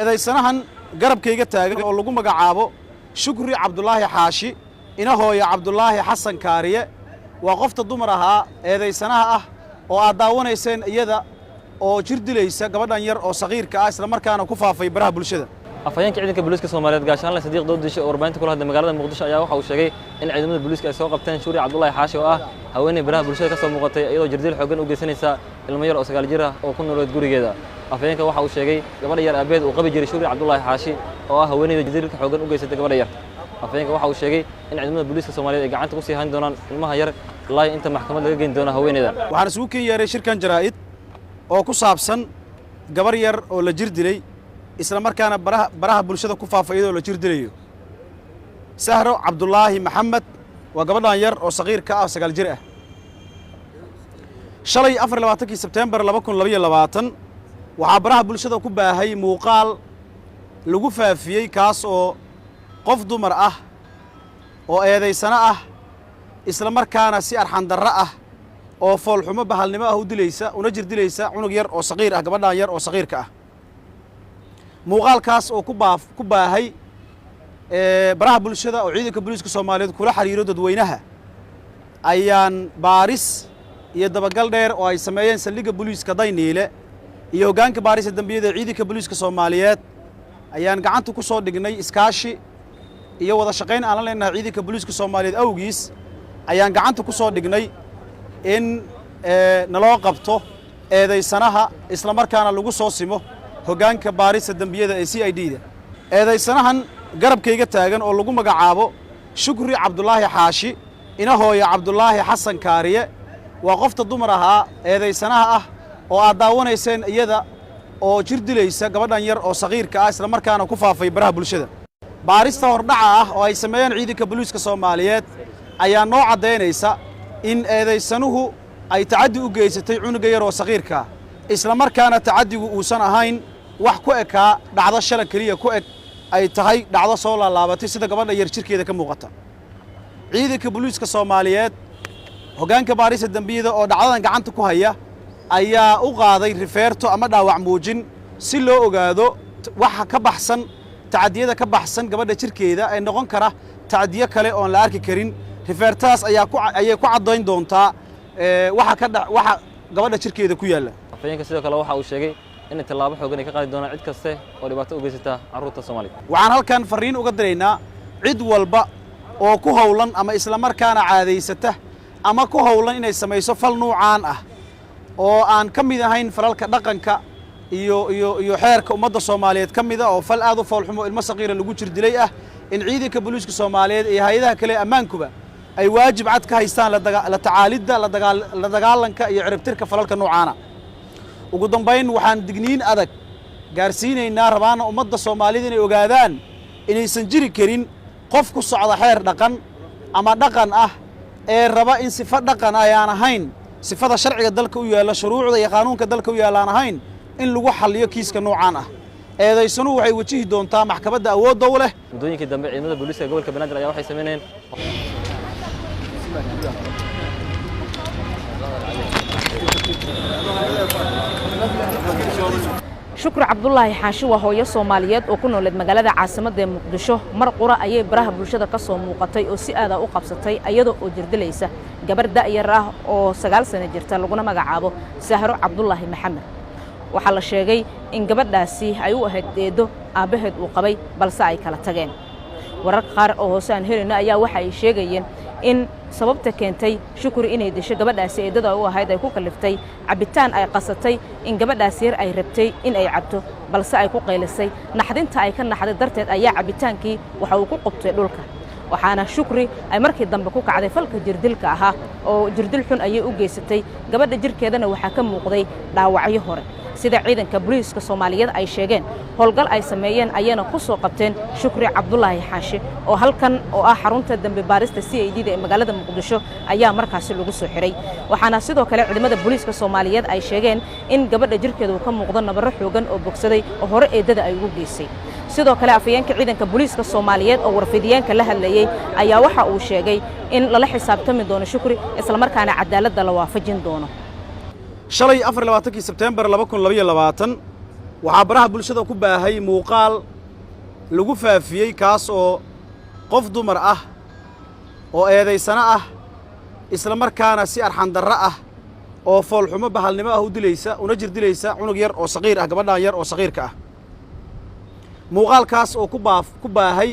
eedaysanahan garabkayga taagan oo lagu magacaabo Shukri Cabdullaahi Xaashi ina hooyo Cabdullaahi Xasan Kaariye waa qofta dumar ahaa eedaysanaha ah oo aad daawanayseen iyada oo jir dilaysa gabadhan yar oo saqiirka ah isla markaana ku faafay baraha bulshada. afayeenka ciidanka booliiska Soomaaliyeed gaashaanle Sadiiq Doodisho oo warbaahinta kula hadlay magaalada Muqdisho ayaa waxa uu sheegay in ciidamada booliiska ay soo qabteen Shukri Cabdullaahi Xaashi oo ah haweeney baraha bulshada ka soo muuqatay iyadoo jirdil xooggan u geysanaysa ilmo yar oo 9 jir ah oo ku nool gurigeeda. afayeenka waxa uu sheegay gabadha yar aabeed uu qabi jiray Shukri Cabdullaahi Xaashi oo ah haweeneyda jirdilka xooggan u geysatay gabadha yar. afayeenka waxa uu sheegay in ciidamada booliiska Soomaaliyeed ay gacanta ku sii hayn doonaan ilmaha yar ilaa inta maxkamad laga geyn doono haweeneyda. waxaan isugu keenyay shirkan jaraa'id oo ku saabsan gabar yar oo la jir dilay isla markaana baraha bulshada ku faafay iyadoo la jir dilayo. Sahro Cabdullaahi Maxamed waa gabadhan yar oo saqiirka ah 9 jir ah. shalay 24 Sebtembar 2022 waxaa baraha bulshada ku baahay muuqaal lagu faafiyay kaas oo qof dumar ah oo eedaysana ah isla markaana si arxan darro ah oo foolxumo bahalnimo ah u dilaysa una jir dilaysa cunug yar oo saqiir ah gabadhan yar oo saqiirka ah. muuqaalkaas oo ku baahay baraha bulshada oo ciidanka booliiska Soomaaliyeed kula xiriiro dadweynaha ayaan baaris iyo dabagal dheer oo ay sameeyeen saldhigga booliiska Dayniile iyo hoggaanka baarista dambiyada ciidanka booliiska Soomaaliyeed ayaan gacanta ku soo dhignay iskaashi iyo wada shaqayn aan la leenahay ciidanka booliiska Soomaaliyeed awgiis ayaan gacanta ku soo dhignay in naloo qabto eedaysanaha isla markaana lagu soo simo hoggaanka baarista dambiyada ee CID-da. eedaysanahan garabkayga taagan oo lagu magacaabo Shukri Cabdullaahi Xaashi ina hooyo Cabdullaahi Xasan Kaariye waa qofta dumar ahaa eedaysanaha ah oo aad daawanayseen iyada oo jir dilaysa gabadhan yar oo saqiirka ah isla markaana ku faafay baraha bulshada. baarista hordhaca ah oo ay sameeyeen ciidanka booliiska Soomaaliyeed ayaa noo cadeynaysa in eedaysanuhu ay tacaddi u geysatay cunuga yar oo saqiirka ah isla markaana tacaddigu uusan ahayn wax ku ekaa dhacdo shala kaliya ku eg ay tahay dhacdo soo laalaabatay sida gabadha yar jirkeeda ka muuqata. ciidanka booliiska Soomaaliyeed hoggaanka baarista dambiyada oo dhacdadan gacanta ku haya ayaa u qaaday rifeerto ama dhaawac muujin si loo ogaado waxa ka baxsan tacadiyada ka baxsan gabadha jirkeeda ay noqon kara tacadiyo kale oo la arki karin. rifeertaas ayay ku cadeyn doontaa waxa gabadha jirkeeda ku yaala. afayeenka sidoo kale waxa uu sheegay in tallaabo xooggan ay ka qaadi doonaan cid kaste oo dhibaato u geysata carruurta Soomaaliyeed. waxaan halkan fariin uga direynaa cid walba oo ku hawlan ama isla markaana caadaysata ama ku hawlan inay samayso fal nuucaan ah oo aan ka mid ahayn falalka dhaqanka iyo xeerka ummadda Soomaaliyeed ka mid ah oo fal aad u foolxumo ilmo saqiira lagu jir dilay ah in ciidanka booliiska Soomaaliyeed iyo hay'adaha kale ammaankuba ay waajib cad ka haystaan la tacaalidda la dagaalanka iyo ciribtirka falalka nuucaana. ugu dambayn waxaan digniin adag gaarsiinaynaa rabaana ummadda Soomaaliyeed inay ogaadaan inaysan jiri karin qof ku socda xeer dhaqan ama dhaqan ah ee raba in sifa dhaqan ayaan ahayn sifada sharciga dalka u yaala shuruucda iyo qaanuunka dalka u yaalaan ahayn in lagu xalliyo kiiska nuucaan ah. eedaysanu waxay wajihi doontaa maxkamadda awoodda u leh. muddooyinkii dambe ciidamada booliiska gobolka Banaadir ayaa waxay sameeyeen Shukri Cabdullaahi Xaashi waa hooyo Soomaaliyeed oo ku nooled magaalada caasimadda Muqdisho mar qura ayay baraha bulshada ka soo muuqatay oo si aad ah u qabsatay iyadoo oo jirdilaysa gabar da'yar ah oo 9 sano jirta laguna magacaabo Sahro Cabdullaahi Maxamed. waxaa la sheegay in gabadhaasi ay u ahayd eedo aabaheed uu qabay balse ay kala tageen. wararka qaar oo hoose aan helina ayaa waxa ay sheegayeen in sababta keentay Shukri inay disho gabadhaasi eedada u ahayd ay ku kaliftay cabitaan ay qasatay in gabadhaasi yar ay rabtay in ay cabto balse ay ku qaylisay naxdinta ay ka naxday darteed ayaa cabitaankii waxa uu ku qubtay dhulka. waxaana Shukri ay markii dambe ku kacday falka jirdilka ahaa oo jirdil xun ayay u geysatay gabadha jirkeedana waxaa ka muuqday dhaawacyo hore. sida ciidanka booliiska Soomaaliyeed ay sheegeen howlgal ay sameeyeen ayana ku soo qabteen Shukri Cabdullaahi Xaashi oo halkan oo ah xarunta dambe baarista CID-da ee magaalada Muqdisho ayaa markaasi lagu soo xiray. waxaana sidoo kale ciidamada booliiska Soomaaliyeed ay sheegeen in gabadha jirkeedu ka muuqdo nabaro xoogan oo bogsaday oo hore eedada ay ugu geysay. sidoo kale afayeenka ciidanka booliiska Soomaaliyeed oo warfidiyeenka la hadlayay ayaa waxa uu sheegay in lala xisaabtami doono Shukri isla markaana cadaaladda la waafajin doono. shalay 24 Sebtembar 2022 waxaa baraha bulshada ku baahay muuqaal lagu faafiyey kaas oo qof dumar ah oo eedaysana ah isla markaana si arxan darro ah oo foolxumo bahalnimo ah u dilaysa una jirdilaysa cunug yar oo saqiir ah gabadhan yar oo saqiirka ah muuqaalkaas oo ku baahay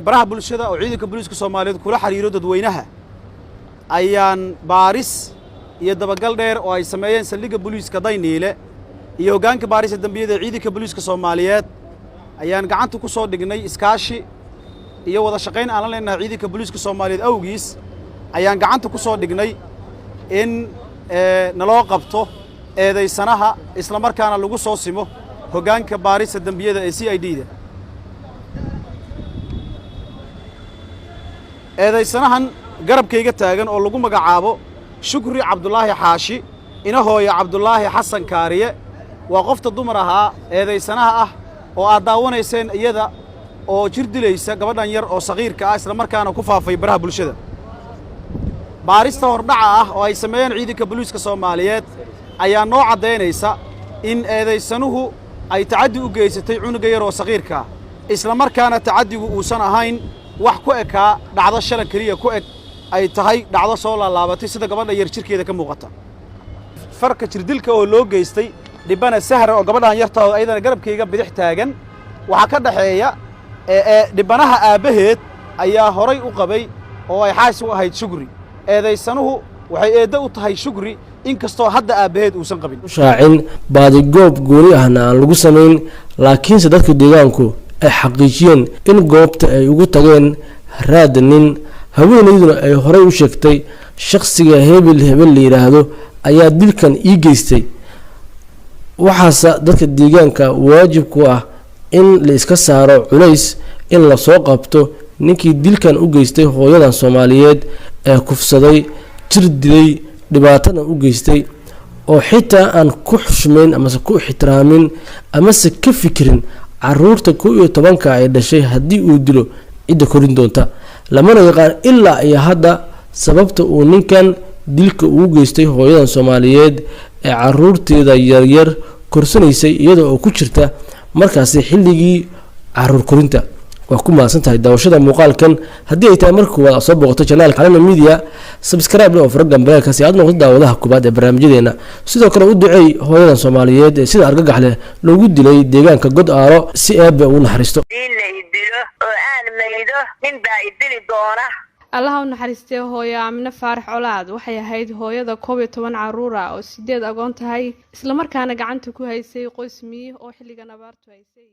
baraha bulshada oo ciidanka booliiska Soomaaliyeed kula xiriiro dadweynaha ayaan baaris iyo dabagal dheer oo ay sameeyeen saldhigga booliiska Dayniile iyo hoggaanka baarista dambiyada ciidanka booliiska Soomaaliyeed ayaan gacanta ku soo dhignay iskaashi iyo wada shaqayn aan la leenahay ciidanka booliiska Soomaaliyeed awgiis ayaan gacanta ku soo dhignay in naloo qabto eedaysanaha isla markaana lagu soo simo hoggaanka baarista dambiyada ee CID-da eedaysanahan garabkayga taagan oo lagu magacaabo Shukri Cabdullaahi Xaashi ina hooyo Cabdullaahi Xasan Kaariye waa qofta dumar ahaa eedaysanaha ah oo aad daawanayseen iyada oo jirdilaysa gabadhan yar oo saqiirka ah isla markaana ku faafay baraha bulshada baarista hordhaca ah oo ay sameeyeen ciidanka booliiska Soomaaliyeed ayaa noo cadeynaysa in eedaysanuhu ay tacaddi u geysatay cunuga yar oo saqiirka ah isla markaana tacaddigu uusan ahayn wax ku ekaa dhacdo shalay kaliya ku eg ay tahay dhacdo soo laalaabatay sida gabadha yar jirkeeda ka muuqata farka jirdilka oo loo geystay dhibana sahra oo gabadhan yarta ayadana garabkayga bidix taagan waxa ka dhaxeeya dhibanaha aabaheed ayaa horay u qabay oo ay xaas u ahayd Shukri eedaysanuhu waxay eedo u tahay Shukri inkastoo hadda aabaheed uusan qabin shaacin baadi goob gooni ahna aan lagu sameyn laakiinse dadka deegaanku ay xaqiijiyeen in goobta ay ugu tageen raadnin haweeneyduna ay horay u sheegtay shakhsiga hebel la yiraahdo ayaa dilkan ii geystay waxaase dadka deegaanka waajib ku ah in la iska saaro culays in la soo qabto ninkii dilkan u geystay hooyadan Soomaaliyeed ee kufsaday jir dilay dhibaatana u geystay oo xitaa aan ku xushmeyn ama ku ixtiraamin ama ka fikirin caruurta 11 ay dhashay haddii uu dilo cid korin doonta lamana yaqaan ilaa ay hadda sababta uu ninkan dilka uu geystay hooyadan Soomaaliyeed ee caruurteeda yar korsanaysay iyadoo oo ku jirta markaas xilligii caruur korinta waa ku maasantahay daawashada muuqaalkan haddii ay tahay markii wada soo boqoto channel Qalin Media subscribe oo faragan baraka si aad noqoto daawadaha kubaad ee barnaamijyadeena sidoo kale u duceey hooyadan Soomaaliyeed ee sida argagax leh loogu dilay deegaanka God Aaro si eebbe uu naxariisto Allah u naxariistay hooyo Aamina Faarax Colaad waxay ahayd hooyada 11 caruur ah oo 8 agoon tahay isla markaana gacanta ku haysay qoys miyi oo xilligan abaartu haysay